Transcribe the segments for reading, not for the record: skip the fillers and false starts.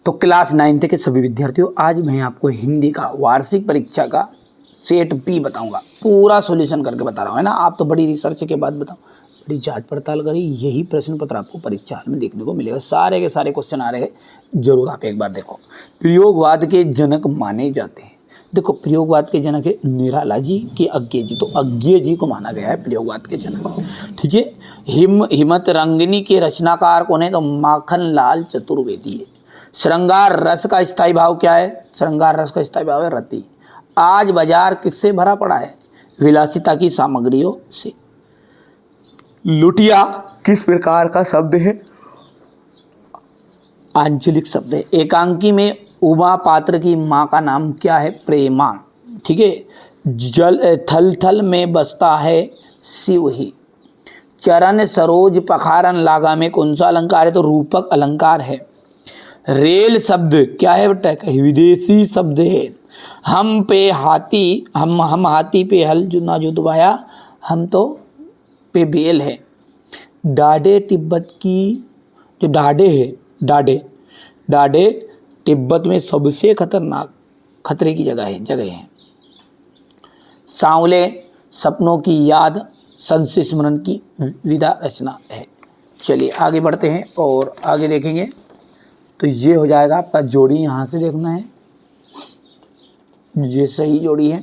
तो class 9th के सभी विद्यार्थियों, आज मैं आपको हिंदी का वार्षिक परीक्षा का सेट बी बताऊंगा। पूरा सॉल्यूशन करके बता रहा हूँ, है ना। आप तो बड़ी रिसर्च के बाद बताओ, बड़ी जांच पड़ताल करी, यही प्रश्न पत्र आपको परीक्षा में देखने को मिलेगा। सारे के सारे क्वेश्चन आ रहे हैं, जरूर आप एक बार देखो। प्रयोगवाद के जनक माने जाते हैं। देखो, प्रयोगवाद के जनक है निराला जी के अज्ञे जी, तो अज्ञे जी को माना गया है प्रयोगवाद के जनक। ठीक है। हिम्मत रंगिनी के रचनाकार कौन है? तो माखन लाल चतुर्वेदी है। श्रृंगार रस का स्थायी भाव क्या है? श्रृंगार रस का स्थायी भाव है रति। आज बाजार किससे भरा पड़ा है? विलासिता की सामग्रियों से। लुटिया किस प्रकार का शब्द है? आंचलिक शब्द है। एकांकी में उमा पात्र की माँ का नाम क्या है? प्रेमा। ठीक है। जल थल थल में बसता है शिव ही। चरण सरोज पखारन लागा में कौन सा अलंकार है? तो रूपक अलंकार है। रेल शब्द क्या है बेटा? विदेशी शब्द है। हम पे हाथी, हम हाथी पे हल जो ना जो दबाया, हम तो पे बेल है। डाडे तिब्बत की जो डाडे है, डाडे तिब्बत में सबसे खतरनाक खतरे की जगह है। सांवले सपनों की याद संशय स्मरण की विधा रचना है। चलिए आगे बढ़ते हैं और आगे देखेंगे। तो ये हो जाएगा आपका जोड़ी, यहाँ से देखना है, ये सही जोड़ी है।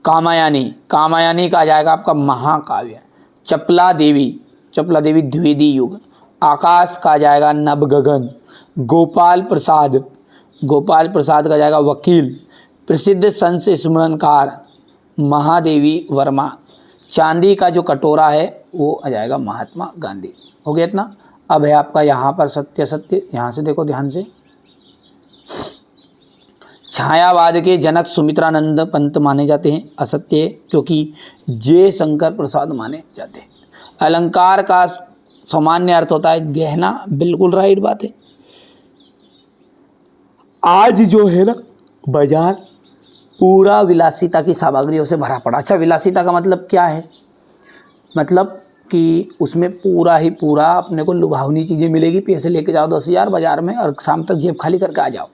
कामायानी का आ जाएगा आपका महाकाव्य। चपला देवी द्विवेदी युग। आकाश का आ जाएगा नभ गगन। गोपाल प्रसाद का जाएगा वकील। प्रसिद्ध संत स्मरणकार महादेवी वर्मा। चांदी का जो कटोरा है वो आ जाएगा महात्मा गांधी। हो गया इतना। अब है आपका यहाँ पर सत्य, यहाँ से देखो ध्यान से। छायावाद के जनक सुमित्रानंद पंत माने जाते हैं, असत्य है, क्योंकि जे शंकर प्रसाद माने जाते हैं। अलंकार का सामान्य अर्थ होता है गहना, बिल्कुल राइट बात है। आज जो है ना बाजार पूरा विलासिता की सामग्रियों से भरा पड़ा। अच्छा, विलासिता का मतलब क्या है? मतलब कि उसमें पूरा अपने को लुभावनी चीज़ें मिलेगी। पैसे लेके जाओ 10,000 बाजार में और शाम तक जेब खाली करके आ जाओ।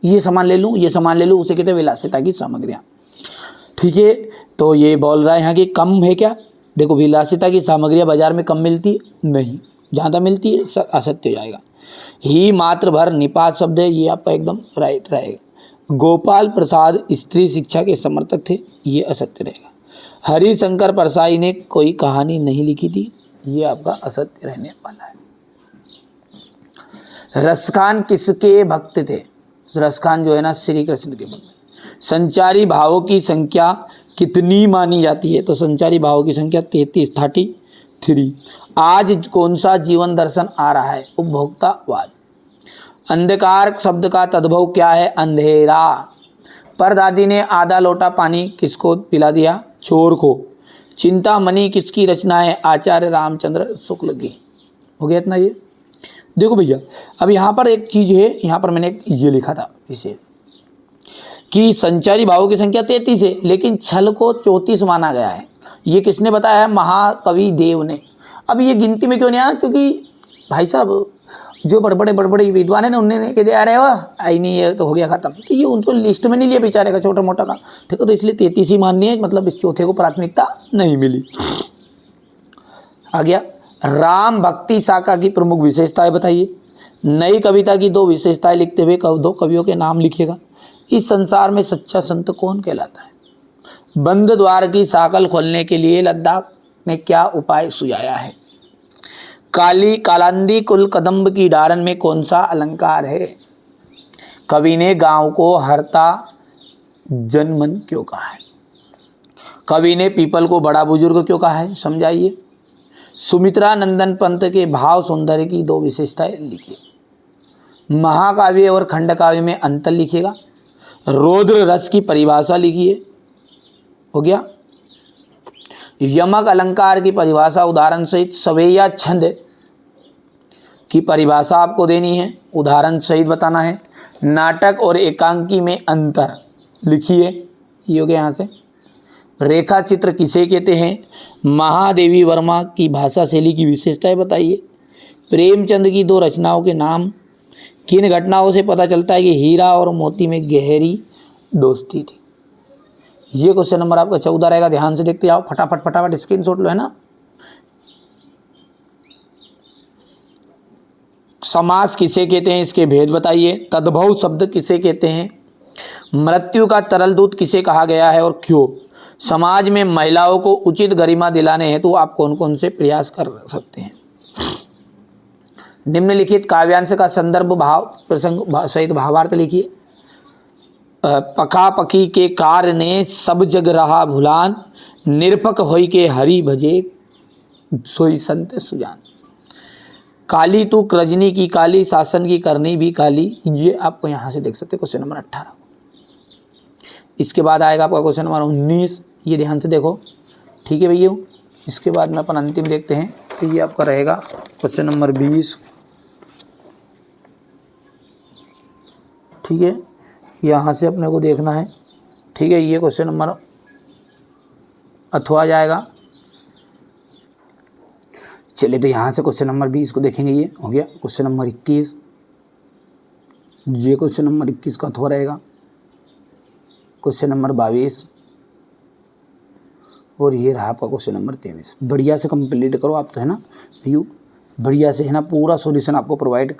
ये सामान ले लूँ, उसे कहते हैं विलासिता की सामग्रियाँ। ठीक है। तो ये बोल रहा है यहाँ कि कम है क्या? देखो, विलासिता की सामग्रियाँ बाजार में कम मिलती है नहीं, ज़्यादा मिलती है, असत्य हो जाएगा। ही मात्र भर निपात शब्द है, ये आपका एकदम राइट रहेगा। गोपाल प्रसाद स्त्री शिक्षा के समर्थक थे, ये असत्य रहेगा। हरिशंकर परसाई ने कोई कहानी नहीं लिखी थी, ये आपका असत्य रहने वाला है। रसखान किसके भक्त थे? रसखान जो है ना श्री कृष्ण के भक्त। संचारी भावों की संख्या कितनी मानी जाती है? तो संचारी भावों की संख्या 33। आज कौन सा जीवन दर्शन आ रहा है? उपभोक्तावाद। अंधकार शब्द का तद्भव क्या है? अंधेरा। परदादी ने आधा लोटा पानी किसको पिला दिया? चोर को। चिंतामणि किसकी रचना है? आचार्य रामचंद्र शुक्ल की। हो गया इतना। ये देखो भैया, अब यहाँ पर एक चीज़ है, यहाँ पर मैंने ये लिखा था इसे कि संचारी भावों की संख्या 33 है, लेकिन छल को 34 माना गया है। ये किसने बताया है? महाकवि देव ने। अब ये गिनती में क्यों नहीं आया? क्योंकि भाई साहब जो बड़े विद्वान है ना, उन्होंने कह दिया अरे वाह आई नहीं, ये तो हो गया खत्म। तो ये उनको लिस्ट में नहीं लिया बेचारे का, छोटा मोटा का। ठीक है, तो इसलिए 33 ही माननी है, मतलब इस चौथे को प्राथमिकता नहीं मिली। आ गया। राम भक्ति शाखा की प्रमुख विशेषताएं बताइए। नई कविता की 2 विशेषताएं लिखते हुए 2 कवियों के नाम लिखिएगा। इस संसार में सच्चा संत कौन कहलाता है? बंद द्वार की साकल खोलने के लिए लद्दाख ने क्या उपाय सुझाया है? कालांदी कुल कदम्ब की डारन में कौन सा अलंकार है? कवि ने गांव को हरता जनमन क्यों कहा है? कवि ने पीपल को बड़ा बुजुर्ग क्यों कहा है? समझाइए। सुमित्रा नंदन पंत के भाव सौंदर्य की 2 विशेषताएं लिखिए। महाकाव्य और खंडकाव्य में अंतर लिखिएगा। रौद्र रस की परिभाषा लिखिए। हो गया। यमक अलंकार की परिभाषा उदाहरण सहित, सवैया छंद की परिभाषा आपको देनी है, उदाहरण सहित बताना है। नाटक और एकांकी में अंतर लिखिए। ये हो गया यहाँ से। रेखा चित्र किसे कहते हैं? महादेवी वर्मा की भाषा शैली की विशेषताएं बताइए। प्रेमचंद की 2 रचनाओं के नाम। किन घटनाओं से पता चलता है कि हीरा और मोती में गहरी दोस्ती थी? ये क्वेश्चन नंबर आपका 14 रहेगा। ध्यान से देखते जाओ, फटाफट फटाफट स्क्रीनशॉट लो, है ना। समास किसे कहते हैं, इसके भेद बताइए। तद्भव शब्द किसे कहते हैं? मृत्यु का तरल दूत किसे कहा गया है और क्यों? समाज में महिलाओं को उचित गरिमा दिलाने हेतु तो आप कौन कौन से प्रयास कर सकते हैं? निम्नलिखित काव्यांश का संदर्भ भाव प्रसंग सहित भावार्थ लिखिए। पका पकी के कार्य ने सब जग रहा भुलान, निरपक होई के हरि भजे सोई संत सुजान। काली तू रजनी की काली, शासन की करनी भी काली। ये आपको यहाँ से देख सकते हैं क्वेश्चन नंबर 18। इसके बाद आएगा आपका क्वेश्चन नंबर 19। ये ध्यान से देखो, ठीक है भैया। इसके बाद में अपन अंतिम देखते हैं, तो ये आपका रहेगा क्वेश्चन नंबर 20, ठीक है। यहाँ से अपने को देखना है, ठीक है। ये क्वेश्चन नंबर अथवा जाएगा। चलिए तो यहाँ से क्वेश्चन नंबर 20 को देखेंगे। ये हो गया क्वेश्चन नंबर 21। ये क्वेश्चन नंबर 21 का अथवा रहेगा। क्वेश्चन नंबर 22 और ये रहा आपका क्वेश्चन नंबर 23। बढ़िया से कंप्लीट करो आप, तो है ना भैया, बढ़िया से, है ना। पूरा सॉल्यूशन आपको प्रोवाइड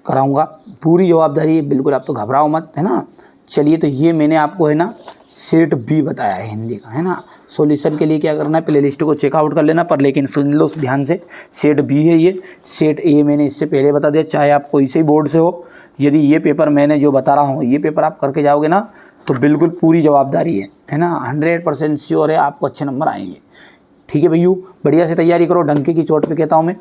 कराऊंगा, पूरी जवाबदारी, बिल्कुल आप तो घबराओ मत, है ना। चलिए तो ये मैंने आपको, है ना, सेट बी बताया है हिंदी का, है ना। सॉल्यूशन के लिए क्या करना है, प्ले लिस्ट को चेकआउट कर लेना, पर लेकिन सुन लो ध्यान से, सेट बी है ये। सेट ए मैंने इससे पहले बता दिया, चाहे आप कोई से बोर्ड से हो, यदि ये पेपर मैंने जो बता रहा हूँ ये पेपर आप करके जाओगे ना, तो बिल्कुल पूरी जवाबदारी है ना, 100% श्योर है आपको अच्छे नंबर आएंगे। ठीक है भैया, बढ़िया से तैयारी करो, डंके की चोट पे कहता हूँ मैं।